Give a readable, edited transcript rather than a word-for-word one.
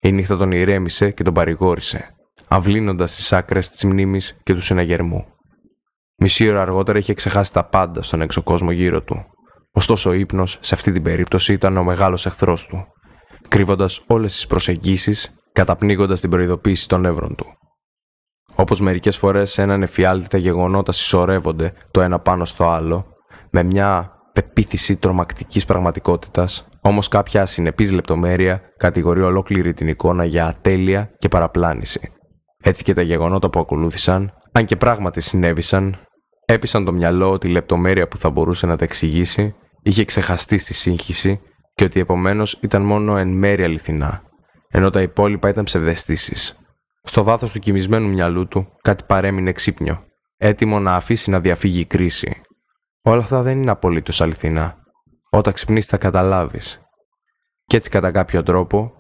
Η νύχτα τον ηρέμησε και τον παρηγόρησε, αυλύνοντας τις άκρες της μνήμης και του συναγερμού. Μισή ώρα αργότερα είχε ξεχάσει τα πάντα στον έξω κόσμο γύρω του. Ωστόσο ο ύπνος σε αυτή την περίπτωση ήταν ο μεγάλος εχθρός του, κρύβοντας όλες τις προσεγγίσεις, καταπνίγοντας την προειδοποίηση των νεύρων του. Όπως μερικές φορές έναν εφιάλτη τα γεγονότα συσσωρεύονται το ένα πάνω στο άλλο, με μια πεποίθηση τρομακτικής πραγματικότητας, όμως κάποια ασυνεπής λεπτομέρεια κατηγορεί ολόκληρη την εικόνα για ατέλεια και παραπλάνηση. Έτσι και τα γεγονότα που ακολούθησαν, αν και πράγματι συνέβησαν, έπεισαν το μυαλό ότι η λεπτομέρεια που θα μπορούσε να τα εξηγήσει είχε ξεχαστεί στη σύγχυση και ότι επομένως ήταν μόνο εν μέρει αληθινά, ενώ τα υπόλοιπα ήταν ψευδαισθήσεις. Στο βάθος του κοιμισμένου μυαλού του κάτι παρέμεινε ξύπνιο, έτοιμο να αφήσει να διαφύγει η κρίση. Όλα αυτά δεν είναι απολύτως αληθινά. Όταν ξυπνήσεις θα καταλάβεις. Κι έτσι κατά κάποιο τρόπο